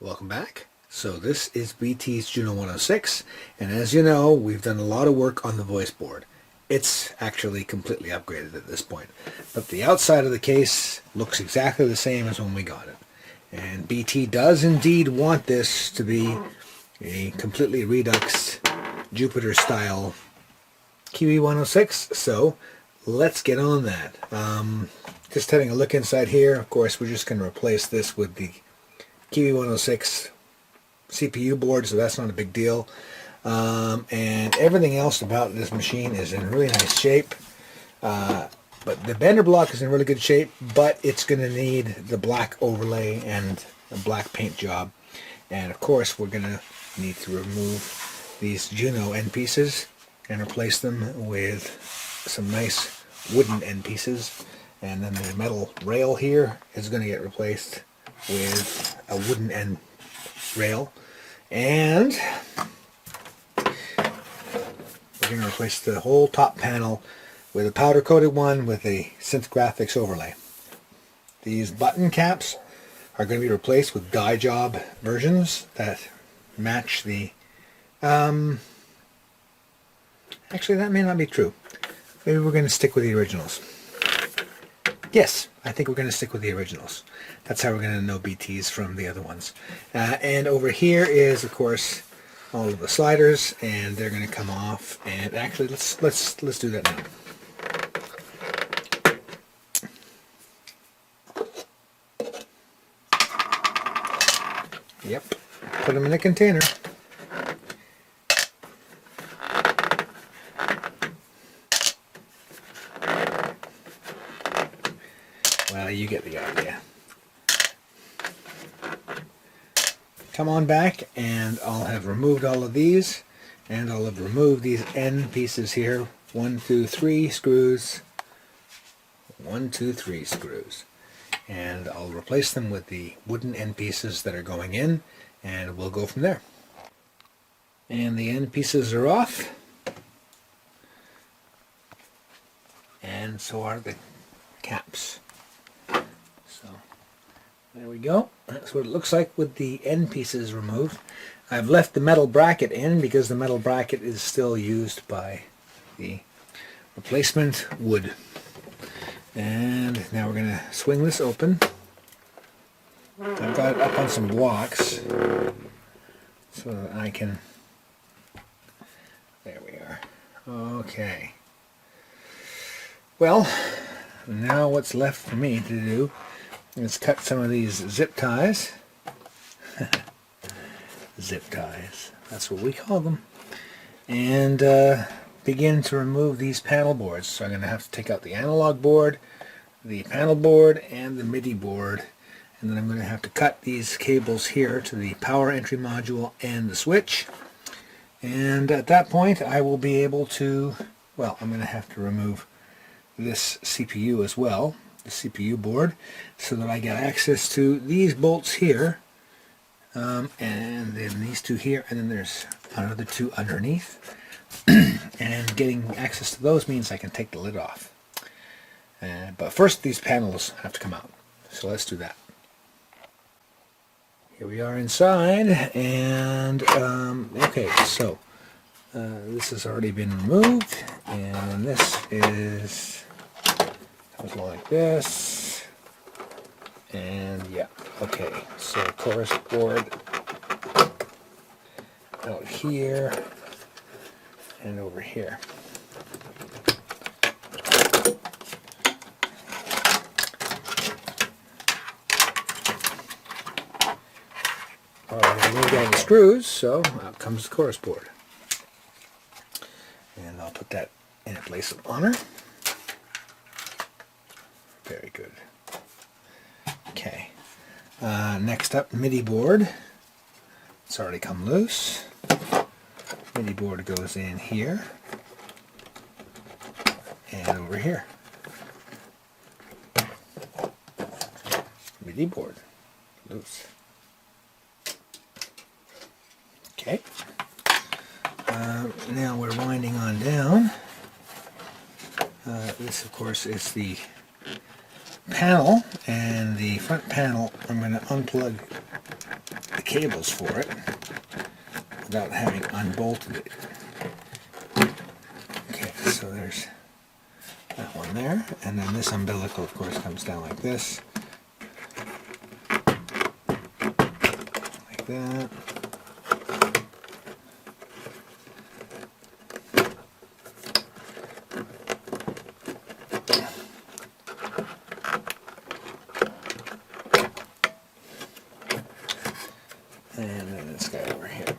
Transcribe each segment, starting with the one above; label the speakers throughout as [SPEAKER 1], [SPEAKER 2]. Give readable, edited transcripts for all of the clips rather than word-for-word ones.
[SPEAKER 1] Welcome back. So this is BT's Juno 106, and as you know, we've done a lot of work on the voice board. It's actually completely upgraded at this point, but the outside of the case looks exactly the same as when we got it. And BT does indeed want this to be a completely redux Jupiter style Kiwi-106, so let's get on that. Just having a look inside here, of course we're just going to replace this with the Kiwi-106 CPU board, so that's not a big deal. And everything else about this machine is in really nice shape. But the bender block is in really good shape, but it's going to need the black overlay and a black paint job. And of course we're going to need to remove these Juno end pieces and replace them with some nice wooden end pieces. And then the metal rail here is going to get replaced with a wooden end rail, and we're going to replace the whole top panel with a powder coated one with a SynthGraphics overlay. These button caps are going to be replaced with dye job versions that match the actually that may not be true. Maybe we're going to stick with the originals. Yes, I think we're going to stick with the originals. That's how we're going to know BTs from the other ones. And over here is, of course, all of the sliders, and they're going to come off. And actually, let's do that now. Yep, put them in a container. Well, you get the idea. Come on back, and I'll have removed all of these, and I'll have removed these end pieces here. 1, 2, 3 screws. 1, 2, 3 screws. And I'll replace them with the wooden end pieces that are going in, and we'll go from there. And the end pieces are off. And so are the caps. So there we go. That's what it looks like with the end pieces removed. I've left the metal bracket in because the metal bracket is still used by the replacement wood. And now we're going to swing this open. I've got it up on some blocks so that I can... There we are. Okay. Well, now what's left for me to do is cut some of these zip ties. Zip ties, that's what we call them. And begin to remove these panel boards. So I'm going to have to take out the analog board, the panel board, and the MIDI board. And then I'm going to have to cut these cables here to the power entry module and the switch. And at that point I will be able to, well, I'm going to have to remove this CPU as well, the CPU board, so that I get access to these bolts here, and then these two here, and then there's another two underneath. And getting access to those means I can take the lid off. But first these panels have to come out, so let's do that. Here we are inside, and okay, so this has already been removed, and this is goes like this, and yeah, okay, so chorus board out here and over here. Already removed all the screws, so out comes the chorus board. And I'll put that in a place of honor. Very good. Okay. Next up, MIDI board. It's already come loose. MIDI board goes in here and over here. MIDI board loose. Okay. Now we're winding on down. This, of course, is the panel, and the front panel I'm going to unplug the cables for it without having unbolted it. Okay, so there's that one there, and then this umbilical, of course, comes down like this. Like that. And then this guy over here.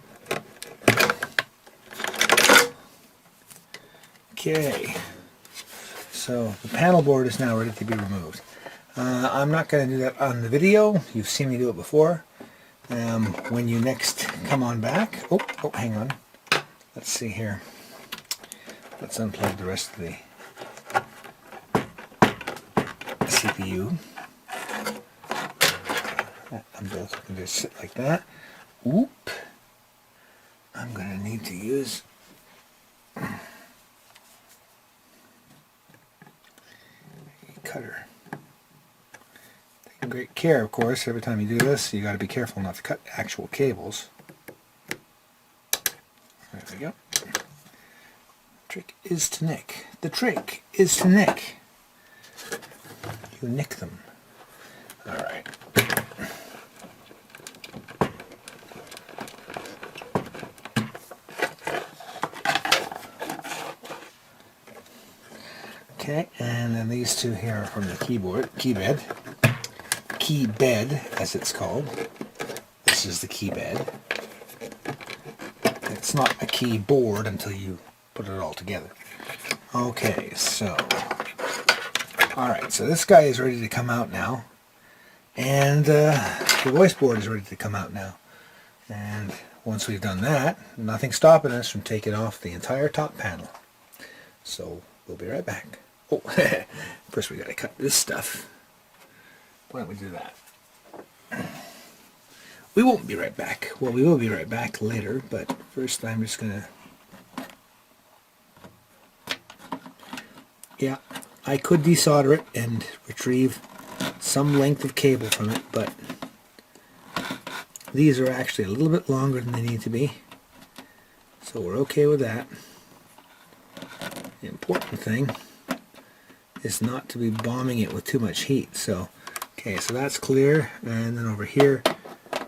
[SPEAKER 1] Okay, so the panel board is now ready to be removed. I'm not going to do that on the video. You've seen me do it before. When you next come on back, oh, hang on. Let's see here. Let's unplug the rest of the CPU. That umbilical can just sit like that. Oop. I'm going to need to use cutter. Taking great care, of course, every time you do this. You got to be careful not to cut actual cables. There we go. The trick is to nick. The trick is to nick. You nick them. All right. Okay, and then these two here are from the key bed, as it's called. This is the key bed. It's not a keyboard until you put it all together. Okay, so, alright, so this guy is ready to come out now, and the voice board is ready to come out now. And once we've done that, nothing's stopping us from taking off the entire top panel. So, we'll be right back. Oh, first we gotta cut this stuff. Why don't we do that? We won't be right back. Well, we will be right back later, but first I'm just gonna... Yeah, I could desolder it and retrieve some length of cable from it, but these are actually a little bit longer than they need to be. So we're okay with that. The important thing is not to be bombing it with too much heat. So, okay, so that's clear. And then over here,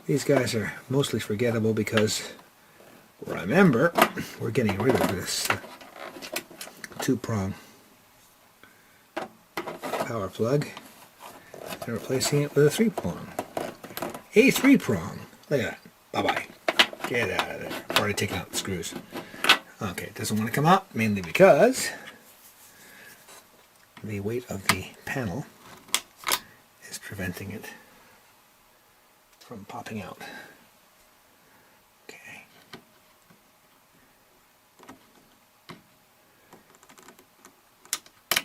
[SPEAKER 1] these guys are mostly forgettable because, remember, we're getting rid of this two-prong power plug and replacing it with a three-prong. A three-prong. Look at that. Bye-bye. Get out of there. I've already taken out the screws. Okay, it doesn't want to come out, mainly because the weight of the panel is preventing it from popping out. Okay.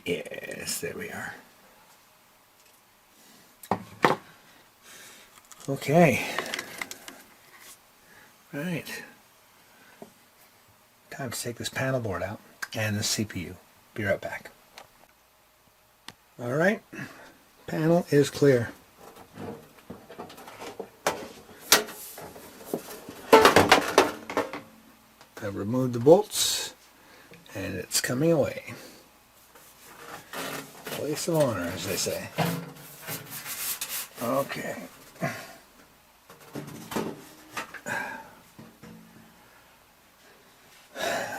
[SPEAKER 1] Yes, there we are. Okay. Right. Time to take this panel board out and the CPU. Be right back. Alright, panel is clear. I've removed the bolts and it's coming away. Place of honor, as they say. Okay.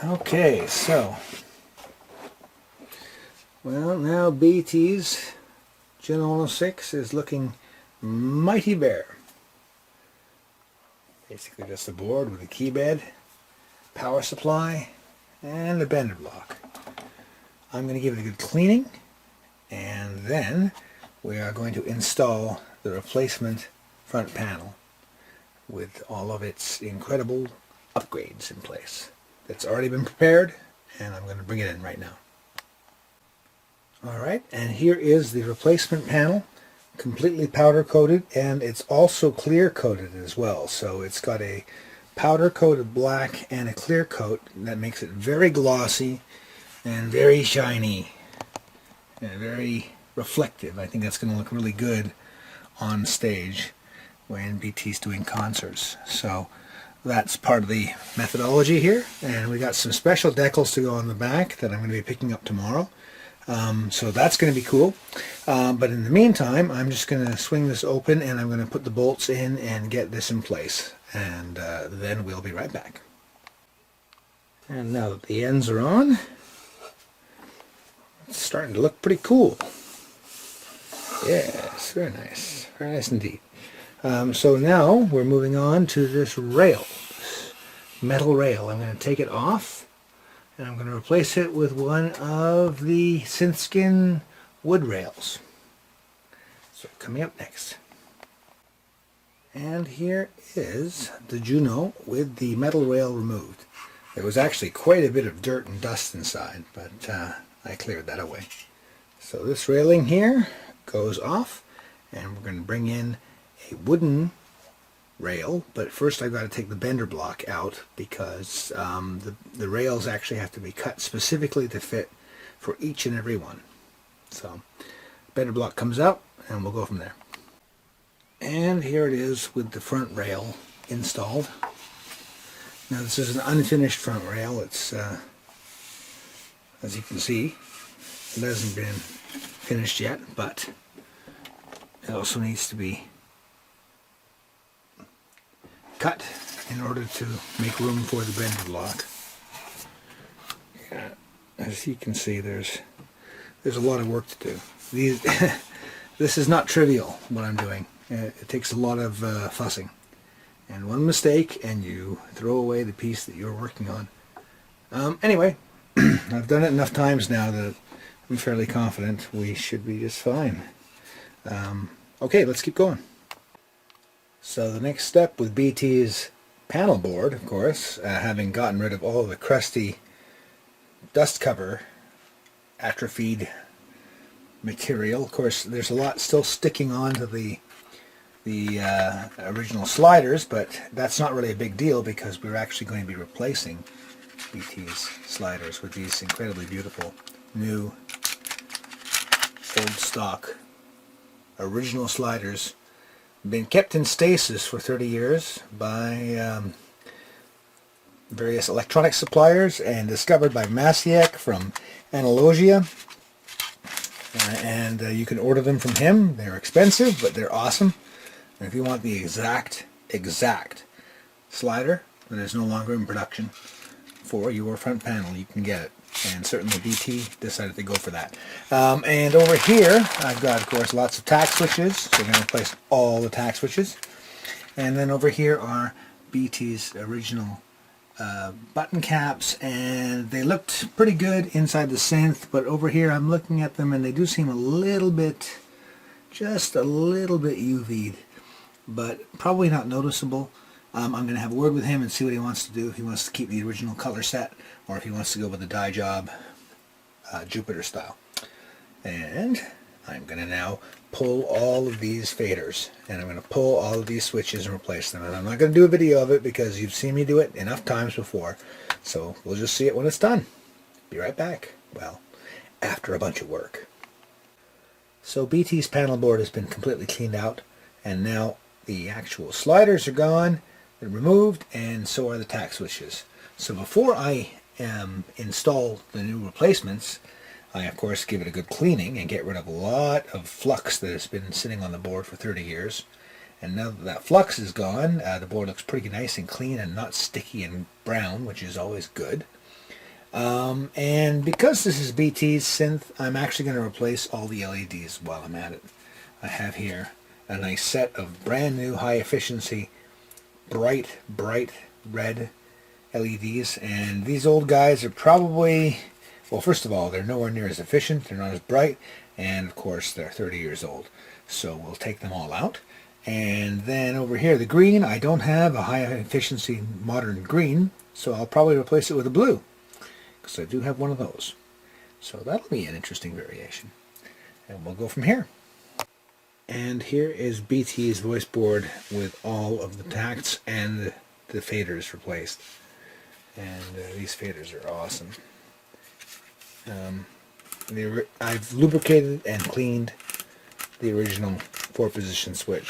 [SPEAKER 1] Okay, so well, now BT's Juno-106 is looking mighty bare. Basically just a board with a key bed, power supply, and a bender block. I'm going to give it a good cleaning, and then we are going to install the replacement front panel with all of its incredible upgrades in place. It's already been prepared, and I'm going to bring it in right now. Alright, and here is the replacement panel, completely powder coated, and it's also clear coated as well. So it's got a powder coated black and a clear coat that makes it very glossy and very shiny and very reflective. I think that's going to look really good on stage when BT's doing concerts. So that's part of the methodology here, and we got some special decals to go on the back that I'm going to be picking up tomorrow. So that's going to be cool. But in the meantime, I'm just going to swing this open and I'm going to put the bolts in and get this in place, and then we'll be right back. And now that the ends are on, it's starting to look pretty cool. Yes, very nice indeed. So now we're moving on to this rail, this metal rail. I'm going to take it off and I'm going to replace it with one of the Synthskin wood rails. So coming up next. And here is the Juno with the metal rail removed. There was actually quite a bit of dirt and dust inside, but I cleared that away. So this railing here goes off, and we're going to bring in a wooden rail, but first I've got to take the bender block out because the rails actually have to be cut specifically to fit for each and every one. So bender block comes out and we'll go from there. And here it is with the front rail installed. Now this is an unfinished front rail. It's as you can see, it hasn't been finished yet, but it also needs to be cut in order to make room for the bender block. Yeah, as you can see, there's a lot of work to do. This is not trivial what I'm doing. It takes a lot of fussing, and one mistake and you throw away the piece that you're working on. Anyway, I've done it enough times now that I'm fairly confident we should be just fine. Okay, let's keep going. So the next step with BT's panel board, of course, having gotten rid of all the crusty dust cover, atrophied material. Of course, there's a lot still sticking on to the original sliders, but that's not really a big deal because we're actually going to be replacing BT's sliders with these incredibly beautiful new old stock original sliders, been kept in stasis for 30 years by various electronic suppliers and discovered by Masiek from Analogia, and you can order them from him. They're expensive, but they're awesome. And if you want the exact slider that is no longer in production for your front panel, you can get it. And certainly BT decided to go for that. And over here, I've got, of course, lots of tack switches. So we're going to replace all the tack switches. And then over here are BT's original button caps. And they looked pretty good inside the synth. But over here, I'm looking at them, and they do seem a little bit, just a little bit UV'd. But probably not noticeable. I'm going to have a word with him and see what he wants to do. If he wants to keep the original color set, or if he wants to go with the dye job Jupiter style. And I'm going to now pull all of these faders, and I'm going to pull all of these switches and replace them. And I'm not going to do a video of it because you've seen me do it enough times before. So we'll just see it when it's done. Be right back. Well, after a bunch of work. So BT's panel board has been completely cleaned out, and now the actual sliders are gone. They're removed, and so are the tack switches. So before I install the new replacements, I of course give it a good cleaning and get rid of a lot of flux that has been sitting on the board for 30 years. And now that that flux is gone, the board looks pretty nice and clean and not sticky and brown, which is always good. And because this is BT's synth, I'm actually going to replace all the LEDs while I'm at it. I have here a nice set of brand new high efficiency bright red LEDs, and these old guys are probably, well, first of all, they're nowhere near as efficient, they're not as bright, and of course they're 30 years old. So we'll take them all out. And then over here, the green, I don't have a high efficiency modern green, so I'll probably replace it with a blue, because I do have one of those. So that'll be an interesting variation. And we'll go from here. And here is BT's voice board with all of the tacks and the faders replaced. And these faders are awesome. I've lubricated and cleaned the original 4-position switch.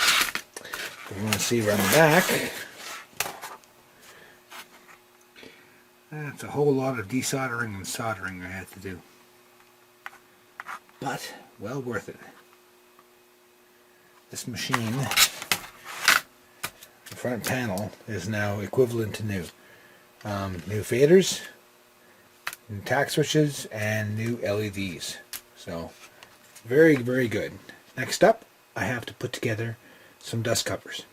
[SPEAKER 1] you want to see around the back, that's a whole lot of desoldering and soldering I had to do. But, well worth it. This machine, the front panel, is now equivalent to new. New faders, new tack switches, and new LEDs. So, very, very good. Next up, I have to put together some dust covers.